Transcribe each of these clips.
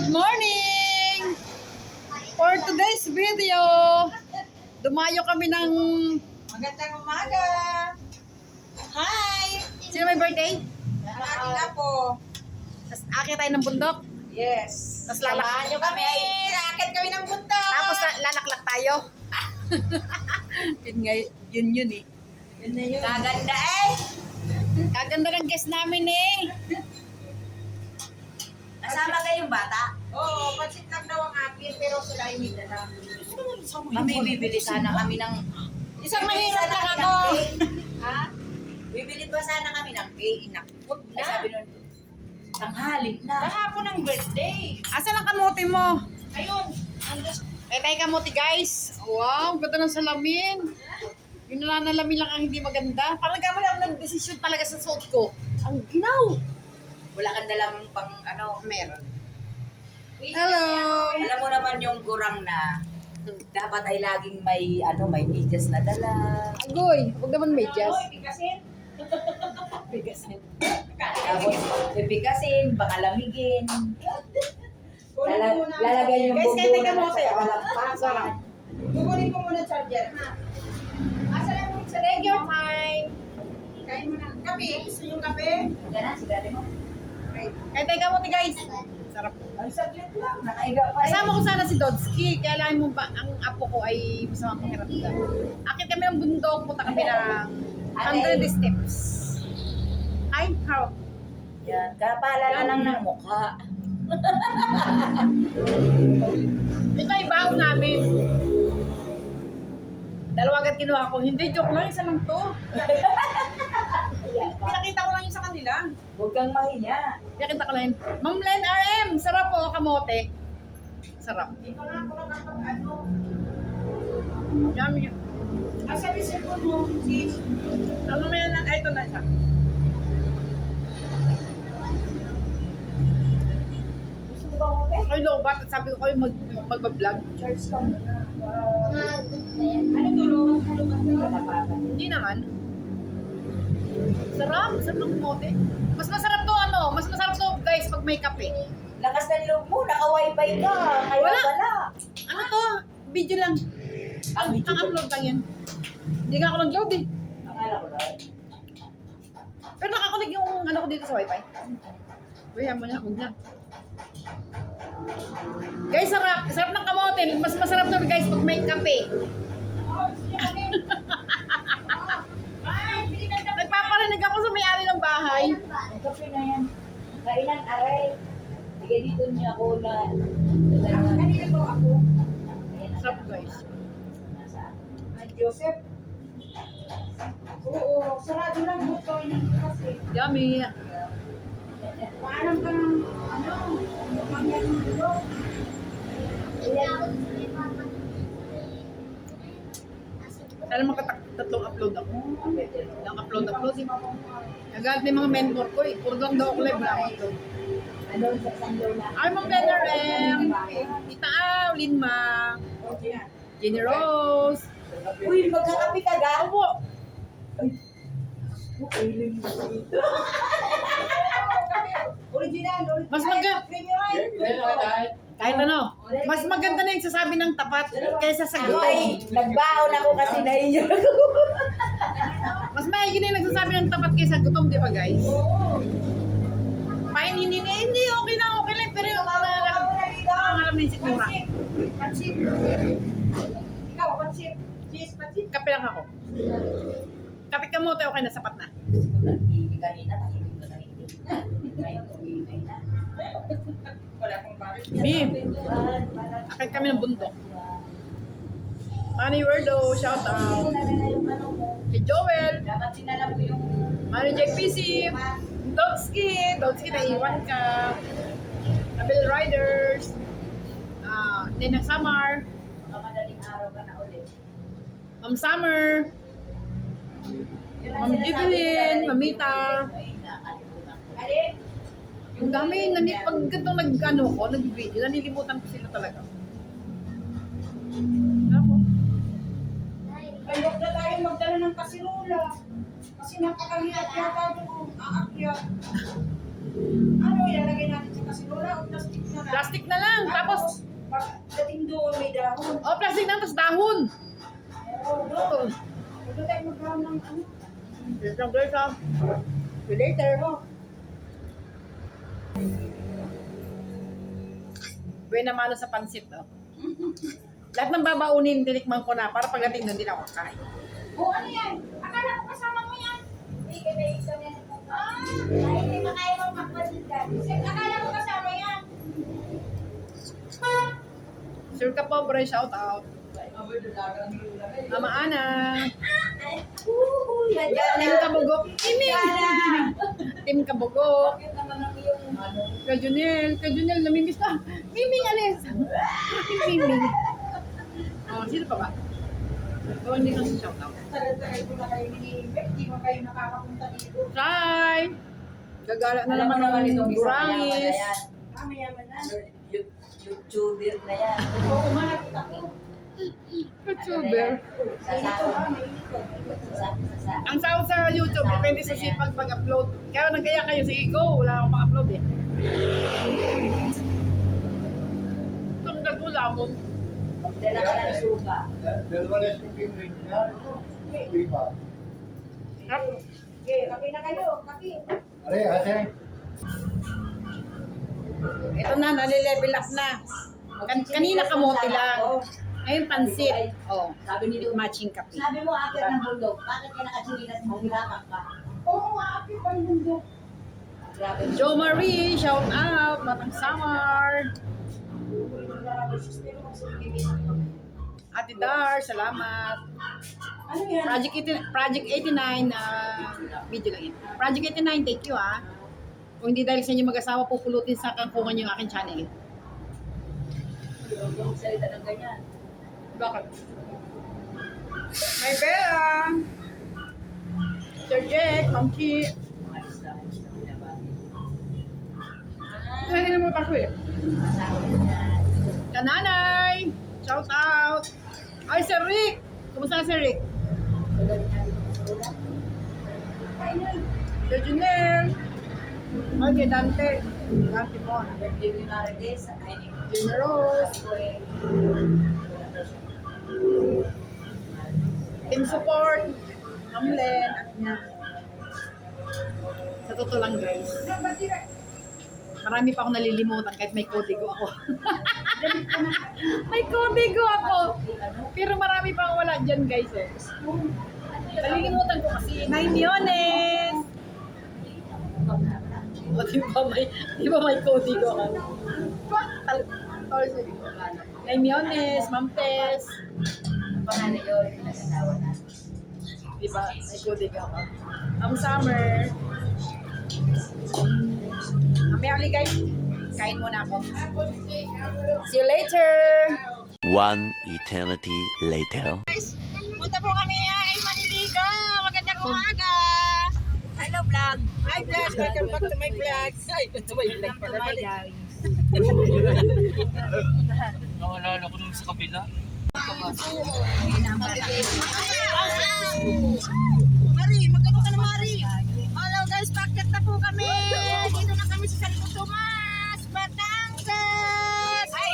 Good morning! For today's video, dumayo kami ng... Magandang umaga! Hi! Sino may birthday? Ang aking apo. Tapos akit tayo ng bundok. Yes. Tapos lalak- Samahan nyo kami. Raket kami ng bundok. Tapos lalaklak tayo. Yun nga, yun eh. Yun na yun. Kaganda eh. Kaganda ng guest namin eh. Kasama kayong bata? Oo, pansit lang daw ang akin, pero sila ay may dala. Kami bibili sana kami ng... Isang mahirap lang ako. Ha? Bibili pa sana kami ng cake. Huwag na. Sabi nun, tanghali na. Kahapon ang birthday. Asan ang kamote mo? Ayun. Eh, tayo kamote guys. Wow, ganda ng salamin. Yung nalalami lang ang hindi maganda. Parang nagkamali ako ng desisyon talaga sa suot ko. Ang ginaw. Wala kang dalang pang ano. Meron. Hello. Alam mo naman yung kurang na dapat ay laging may ano, may medyas na dala. Agoy, huwag naman medyas. Oy, bigasin. Bigasin. Tapos pipikasin, baka lamigin. Kunin ko muna. Lalagyan yung Guys, kahit bumbu teka mo na sa'yo. sa kalakpakan. Kukunin ko muna charger, ha? Asa lang mo sa regular time. Kain mo na. Kape? Gusto yung kape? Yan na, sigari mo. Okay. Kaya tayo kamote guys. Sarap. Ang saglit lang, nakaiga pa rin. Kasama ko sana si Dodski. Kaya lang mo ba, ang apo ko ay masama pakiramdam. Akit kami ng bundok, punta kami ng 100 steps. Ay, how? Yan, kapaalala lang ng mukha. Ito ay baon namin. Dalawa agad kinuha ko. Hindi, joke lang. Isa lang to. Pinakita ko lang yung sa kanila. Huwag kang mahiya. Pinakita ko lang. Ma'am Len RM, sarap po, kamote. Sarap. Dito na ako nakapag-ano. Yummy. Asa ni cellphone mo, sis? Ano mo yan? Ay, ito na siya. Gusto mo ba kape? Ay, lobat. At sabi ko kayo mag-vlog. Charge ka muna. Ano tulungan? Hindi naman. Sarap. Sarap ng kamote. Mas masarap to ano. Mas masarap to guys pag may kape. Lakas ng loob mo, naka-wifi ka. Kaya Wala. wala. Ano to? Video lang. Ang upload lang yan. Hindi nga ako nag-load eh. Akala ko lang. Pero nakakunig yung ano ko dito sa wifi. Kaya mo na, huwag na. Guys, sarap. Sarap ng kamote. Mas masarap to guys pag may kape. Nagpaparinig ako sa may-ari ng bahay. Ang kape na yan. Kainan aray. Sige dito niya ako na. Kanina ko ako. Sarap guys. Ay, Joseph. Oo, sarado lang buto kasi. Yummy. Paalam ka ng, ano, mangyan ng buto. Sana makatatlong upload ako. Lang upload. Nagalit na yung mga mentor ko eh. Puro lang daw ako live na ako. Ano sa Sanlo na. Ay, Ma'am Leonard M. Tita Aw, Linma. Jenny Rose. Uy, magkakape ka ga? Opo. Original. Mas maganda. Premium. Kahit ano, mas maganda na yung sasabi ng tapat kaysa sa Ako gutom. ay nagbaon ako kasi naiiyak ako. Mas maigi na yung nagsasabi ng tapat kaysa gutom, di ba guys? Pain, hindi, okay lang. Pero yung alam na yung sikmura. Pansit. Ikaw, pansit. Cheese, pansit. Kape lang ako. Kape kamote, okay na, sapat na. Kanina, tahimik ko tahimik. Ngayon, umingay na. Wala akong bakit. Bim, akit kami ng bundok. Manny Werdo, shout out. Si Joel, Dapat sinala mo yung Manny JPC, Dodski, naiwan ka. Nabil Riders, Nena Samar, madaling araw ka na ulit. Ma'am Summer, Ma'am Evelyn, Mamita. Ali, Ang dami, pag ganitong nag-video, nanilimutan ko sila talaga. Ako. Ay, huwag na tayo magdala ng kasinula. Kasi napakahirap yata doon. Aakyat. Ano ilalagay natin sa kasinola o plastic na lang. Plastic na lang. Tapos, Pagdating doon, may dahon. plastic na, tapos dahon. Oo, doon. Ito. Ito tayo magkaroon ng ano. Wait lang guys ha. See you later. Buena mano sa pansit, oh. Lahat ng babaunin, tinikman ko na para pagdating doon, din ako kain. Oo, ano yan? Akala ko kasama mo yan. Hindi ka na isa na. Ay, hindi makaya mong magpalitan. Akala ko kasama yan. Sure ka pobre, shout out. Mama Ana. Team Kabugok. Team Kabugok. Bakit naman ang iyong ano? Kajunel, namimiss na. Miming, alis. Miming. Oh, sino pa ba? Oh, hindi ko si shout out. Tagal-tagal ko na kayo ni-invite. Hindi mo kayo nakakapunta dito. Hi! Gagala na naman ng Durangis. Mayaman na. YouTuber na yan. Oo, manap ako. YouTuber. Sasama. Ang sahod sa YouTube, depende sa sipag pag-upload. Kaya nagkaya kayo, sige go, wala akong pang-upload eh. Tunggal ko lamon. Dala ka ng suka. Dalawa na shipping ring niya. Lima. Okay, kape na kayo. Kape. Are, ate. Ito na, nalilevel up na. Kanina kamote lang. Ngayon pansit. Oh, sabi nila matching kape. Sabi mo, akit ng bundok. Bakit ka nakachilinas mo? Hirapan ka. Oo, kape pa yung mundo. Grabe. Jo Marie, shout out. Batang Samar. Ate Dar, salamat. Ano yan? Project 89, video lang yun. Project 89, thank you ah. Kung hindi dahil sa inyo mag-asawa, pupulutin sa kangkungan yung aking channel. Huwag salita ng ganyan. Bakit? May Bella! Sir Jack, Ma'am Chi. Hindi naman ako eh. Kananay! Shout out! Ay, Sir Rick! Kumusta na Sir Rick? Sir Junel! Okay, Dante. Dante po. Birthday ni Marites. Generous. Team support. Hamlen. At niya. Sa totoo lang guys. Marami pa akong nalilimutan kahit may kodigo ako. May kodigo ako. Pero marami pa akong wala dyan guys eh. Nalilimutan ko kasi 9 milyones. O di ba may kodigo ako? 9 milyones, Ma'am Tess. Pangalan yun. Nag-asawa na. Di ba? May kodigo ako. Summer. Mamaya ulit guys. Kain muna ako. See you later! One eternity later. Punta po kami ay Maniliga. Magandang umaga. Hello vlog. Hi vlog. Welcome back to my vlog. Ay, to my vlog pala. Nakalala ko nung sa kabila. Mari, magkano ka na Mari? Hello guys, packet na po kami. Dito na kami sa San Tomas, Batangas. Ay,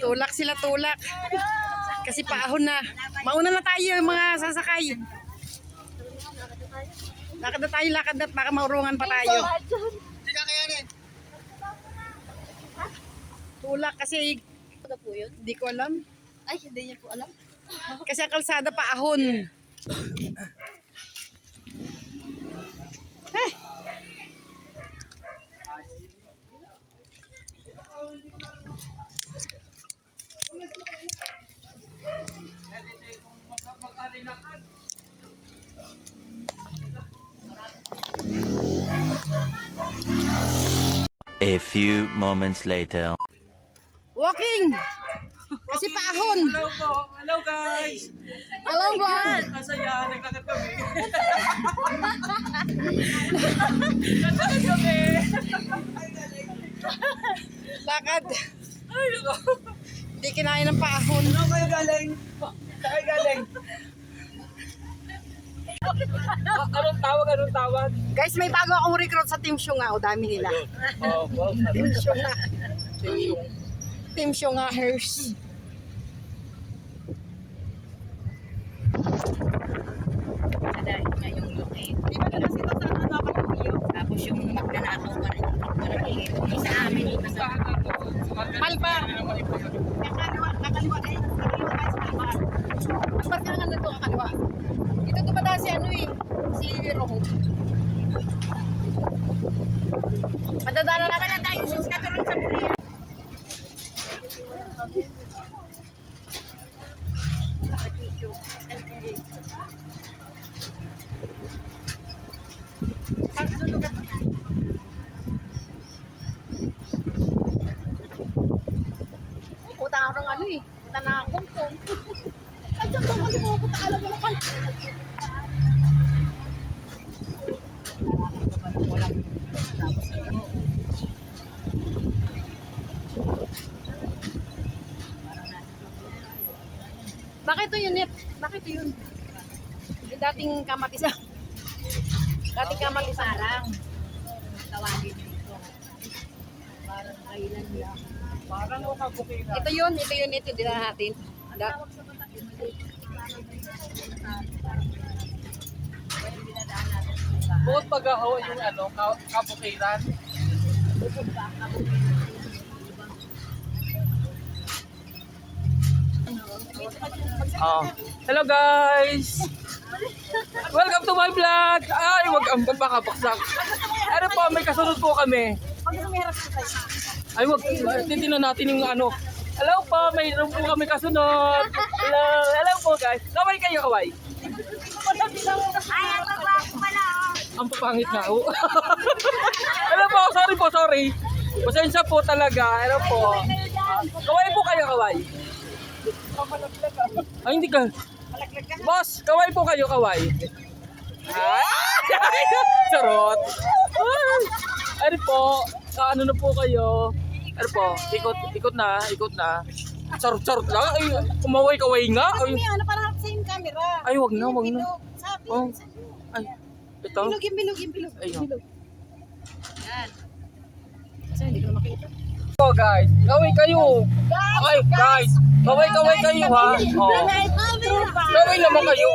Tulak sila, tulak. Kasi paahon na. Mauna na tayo mga sasakay. Lakad na baka maurungan pa tayo. Hindi ka kayanin. Tulak kasi Ano po yun? hindi ko alam. Ay, hindi niya po alam. Kasi ang kalsada paahon. Eh. A few moments later. Walking! Kasi paahon. Hello po! Hello guys! Hello ba? Masaya, nagkakad kami. Nagkakad kami! Lakad. Ay, nako! Hindi kinain ng paahon. Saan kayo galing? Saan kayo galing? Anong tawag? Anong tawag? Guys, may bago akong recruit sa Team Syunga. O, dami nila. Oh, wow. Team Syunga. Team Syunga Hers. Dahil nga yung lukit. Di ba na kasi ito sa ano ako ng video? Tapos yung magnanakaw pa rin. Parang yung sa amin. Sa Malpa. Kakaliwa kayo. Kakaliwa tayo sa kalwa. Ang barka nga nandito kakaliwa. Ito dumadaan si ano eh. Si Roho. Madadala naman na tayo sa katulang sa Korea. Puta ako ng ano eh. Puta na akong kong. Kasi ito kasi pupunta ka lang naman. Bakit ito yun, Net? Bakit ito yun? Yung dating kamatisan. Dating kamatisan. parang tawagin dito. Parang kailan lang. Parang o kabukira. Ito yun, ito din natin. Bukod pag-aho yung ano, kabukiran. Hello guys! Welcome to my vlog! Ay, wag ang pagpakapaksak. Ano po, may kasunod po kami. Ay, wag, titignan natin yung ano. Hello po, mayroon po kami kasunod. Hello po guys. Kaway kayo, kaway. Ay, ang baba ko pala. Ang papangit na ako. Hello po, sorry. Pasensya po talaga. Hello po. Kaway po kayo, kaway. Ay, hindi ka. Boss, kaway po kayo, kaway. Ay! Charot. Ano po, ano na po kayo? Ano po, ikot na. Charot lang. Ay, kumaway-kaway nga. Ay, Ano parang sa yung camera? ay, wag na. Sabi. Oh. Ay, ito. Bilog. Ayun. Kasi hindi ko makita. Oh guys, kaway kayo. Ay, guys, kaway kayo ha. Oh. Kaway naman kayo.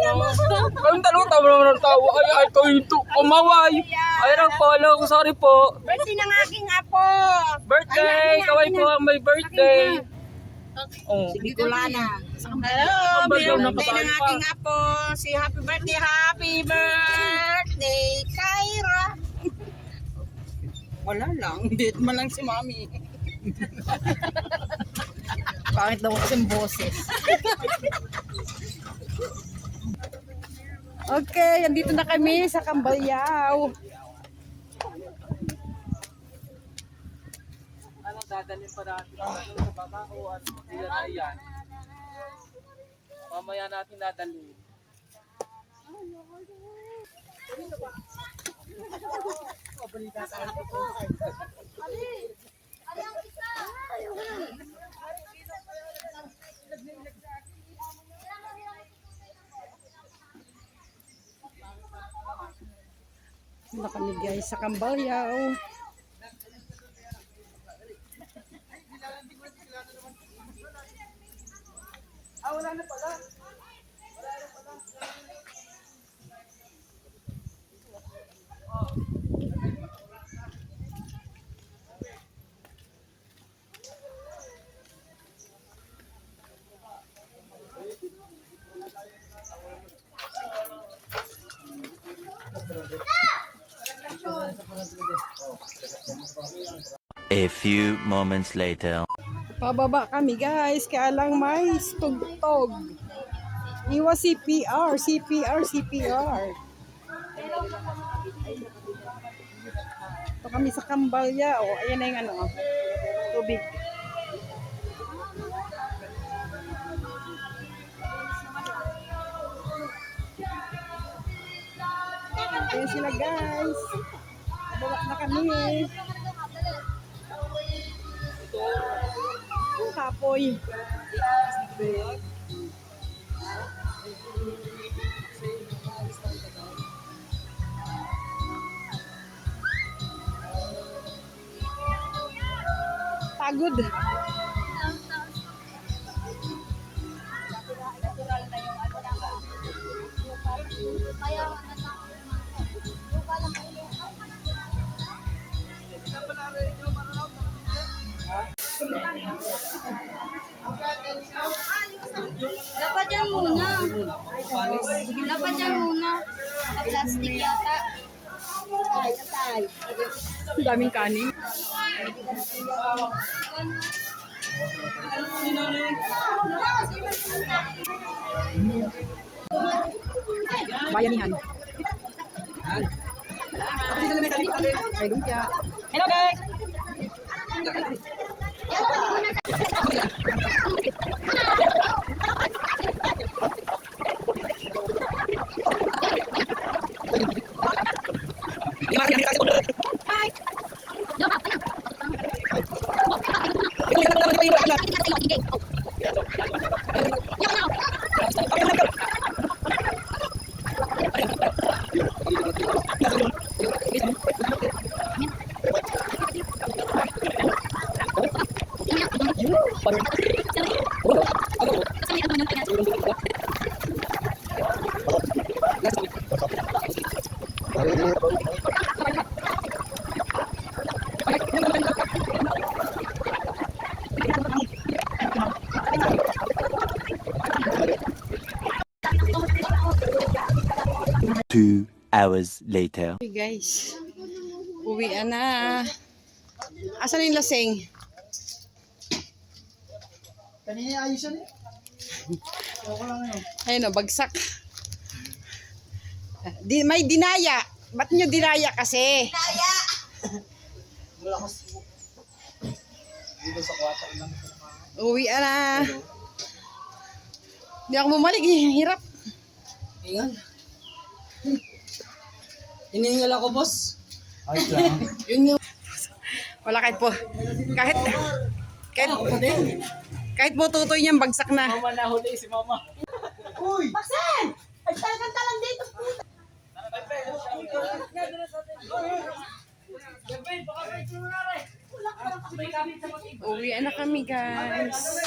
Kayong dalawa tawa naman ng tawa. Ay, kayo ito. Kumaway. Ay, nagpolo. Sorry po. Birthday ng aking apo. Birthday. Kaway po ang may birthday. Oh. Si Bicolana. Hello, Ang bagay na birthday ng patay pa. aking apo. Si happy birthday, Kyra. Wala lang, date man lang si Mami. Pangit daw kasi yung boses. Okay, andito na kami sa Cambalyaw. Ano, dadalhin pa natin sa baba o ano, sila na yan. Mamaya natin dadalhin. Sila kami guys sa Cambalyaw. A few moments later. Pababa kami guys, kaya lang may tugtog. Iwas CPR. Ito kami sa Cambalyaw. Ayan na yung ano, tubig. Ayan sila guys. Pababa na kami. Kapoy. Pagod. Dapat yan muna. Dapat yan muna. Plastic yata. Ang daming kanin. Bayanihan. Ay, lumpia. Hello guys! Two hours later. Hey guys, uwi na. Asan yung lasing? Kanina ayos yan eh. Okay lang yun. Ayun o, bagsak. May dinaya. Ba't nyo dinaya kasi? Dito sa kwarto lang. Uwi na. Hindi ako bumalik eh. Hirap. Ayan. Hinihingal ako, boss. Ayos lang. Yun yung... Wala kahit po. Kahit po tutoy niyang bagsak na. Mama na huli si mama. Uy! Uwi na kami guys.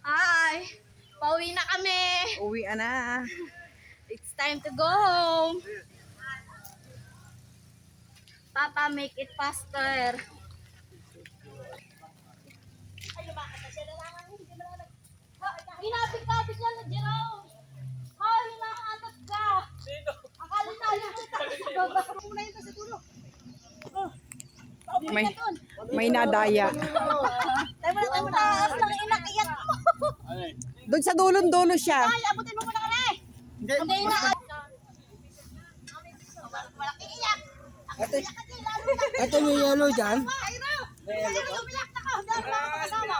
Hi! Pauwi na kami. Uwi na. It's time to go home. Papa, make it faster. Hinapit-kapit yan na Jerome. Hoy, hinahanap ka. Akala tayo kita. Muna yun sa dulo. May nadaya. Tayo mo na. Taas lang inakiyak mo. Doon sa dulon-dulo siya. Ay, abutin mo muna kami. Hindi na. Malaking iyak. Ito yung yellow dyan. Ay, Ro. Ay, umiyak na ka. Dahil mga kasama.